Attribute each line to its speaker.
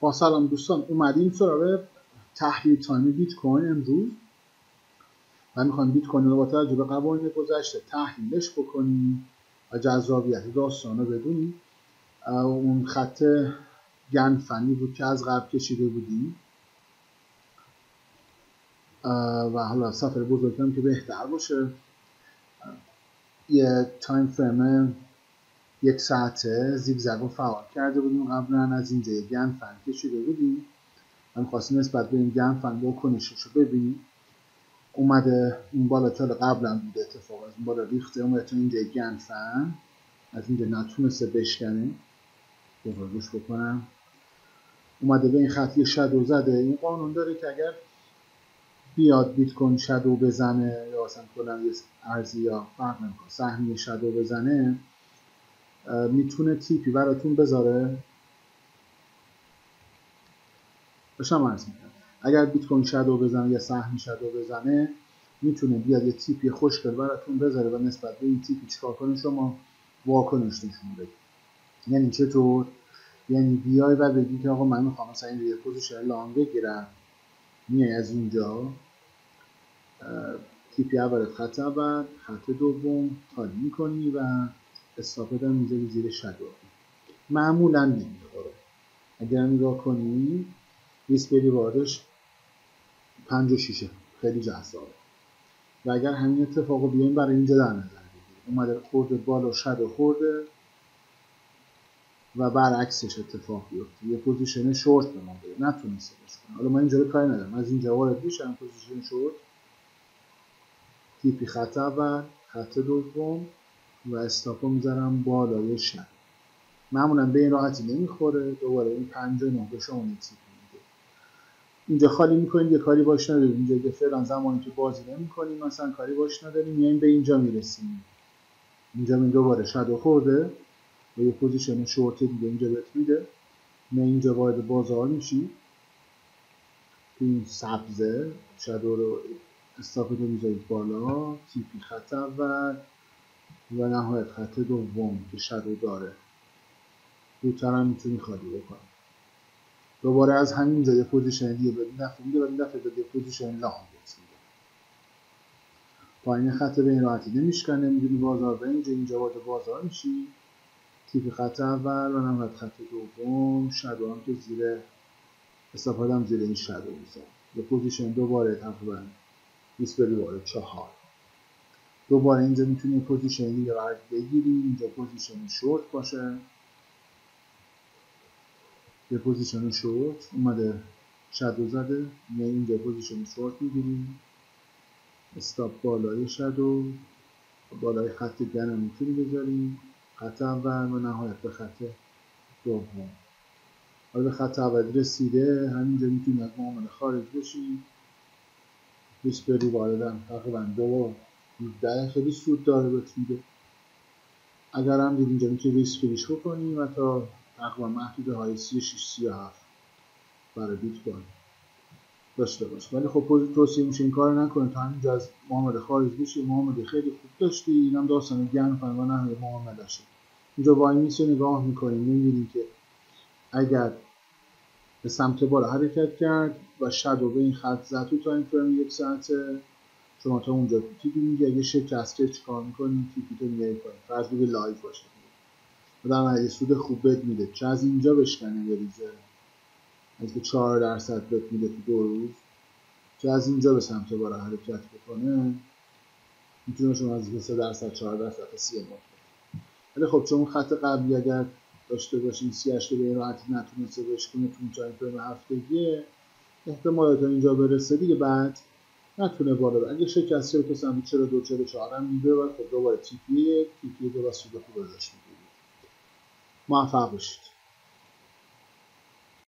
Speaker 1: با سلام دوستان، اومدیم سراغ تحلیل تایم بیت کوین امروز و میخوایم بیت کوین رو با توجه به قوانین گذشته تحلیلش بکنیم و جذابیت داستان رو بدونیم. اون خط گنفنی بود که از قبل کشیده بودیم و حالا سفر بزرگم که بهتر باشه. یه تایم فریم 1 ساعته زیگزگ رو فعال کرده بودیم. قبلا از اینجا یه گنفن کشیده بودیم و می‌خواستیم نسبت به این گنفن واکنشش رو ببینیم. اومده این بالا که قبلا بوده اتفاق از این بالا ریخته، اومده تو اینجا گنفن از اینجا نتونسته بشکنه. بزرگش بکنم اومده به این خط یه شادو زده. این قانون داره که اگر بیاد بیت کوین شادو بزنه یا اصلا کلا یه ارزی یا فرق نمیکنه سهمی شادو بزنه، میتونه تیپی براتون بذاره. باشم عرض میکنم اگر بیت کوین شادو بزنه یا سهم شادو بزنه، میتونه بیاد یه تیپی خوشگل براتون بذاره و نسبت به این تیپی چیکار کنه شما واکنش نشون بدید. یعنی چطور؟ یعنی بیای و بگی که آقا من میخوام مثلا این یه پوزیشن لانگ بگیرم، میای از اینجا تیپی اول خط اول خط دوم تالی میکنی و استاپ هم میذاری زیر شادو. معمولا نمیخوره. اگر نگاه کنی ریسک واردش 5 و 6 خیلی جذابه. و اگر همین اتفاقو بیایم برای اینجا در نظر بگیریم، اومده خورده بالا شادو خورده و برعکسش اتفاق بیفته، یه پوزیشن شورت به ما بده، نتونسته بشه. حالا من اینجا رو کاری ندارم، از اینجا وارد میشم پوزیشن شورت، تیپی خط اول خط دوم و استاپو میذارم بالای شادو. معمولا به این راحتی نمیخوره. دوباره این 59 به شما تیپی میده. اینجا خالی میکنید، یه کاری باش نداریم. اینجا که فعلا زمانی که بازی نمی‌کنیم مثلا کاری باش نداریم، میایم به اینجا میرسیم. اینجا من دوباره شادو خورده و یه پوزیشن شورت دیگه اینجا بهت میده. من اینجا وارد بازار میشی، این سبزه شادو رو استاپ رو میذارید بالا، تیپی خط اول و نهایت خط دوم که شادو داره. زودتر هم میتونی خالی بکنی. دوباره از همینجا یه پوزیشن دیگه بدید دفعه میده و این دفعه به یه پوزیشن لانگ میده. پایین خط به این راحتی نمیشکنه، میدونی بازار به اینجا وارد بازار میشی، تیپی خط اول و نهایت خط دوم شادو هم که زیر استفاده هم زیر این شادو میذاره. یه پوزیشن دوباره تقریبا 20 وارد 4. دوباره اینجا میتونی پوزیشن دیگه بگیری، اینجا پوزیشن شورت باشه. یه پوزیشن شورت اومده شادو زده، نه اینجا پوزیشن شورت میگیریم، استاپ بالای شادو، بالای خط گرم میتونی بذاریم، خط اول و نهایت به خط دوم. حالا به خط اول رسیده، همینجا میتونی از معامله خارج بشی. ریسک بری واردم تقریبا 2 خیلی سود داره بهت میده. اگر هم دید اینجا میتونی ریسک فریش بکنی و تا تقریبا محدوده های 36-37 برای بیت کوین داشته باش. ولی خب توصیه میشه این کار نکنه تا همینجا از معامله خارج بشی. معامله خیلی خوب داشتی، اینم داستان گرم و نهایت معامله شد. اینجا وای میسه نگاه میکنیم، میبینیم که اگر به سمت بالا حرکت کرد و شادو به این خط زد تو تایم فریم 1 ساعته، شما تا اونجا تیپی میگه اگه شکسته چیکار میکنیم؟ تیپی تو میاری کنیم، فرض بگه لایو باشه و در نهایت سود خوب بهت میده. چه از اینجا بشکنه بریزه از به 4% بهت میده تو 2 روز، چه از اینجا به سمت بالا حرکت بکنه میتونه شما از 3% 4% تا 30 بکنه. ولی خب چون خط قبلی اگر داشته باشیم 38 به این راحتی نتونسته بشکنه تو تایم فریم هفتگیه، احتمالات اینجا برسه دیگه بعد نتونه بالا بره. اگه شکسته تو سمت 42-44 هم میده و خب دوباره تیپی دو و سود خوب ازش میگیرید. موفق باشید.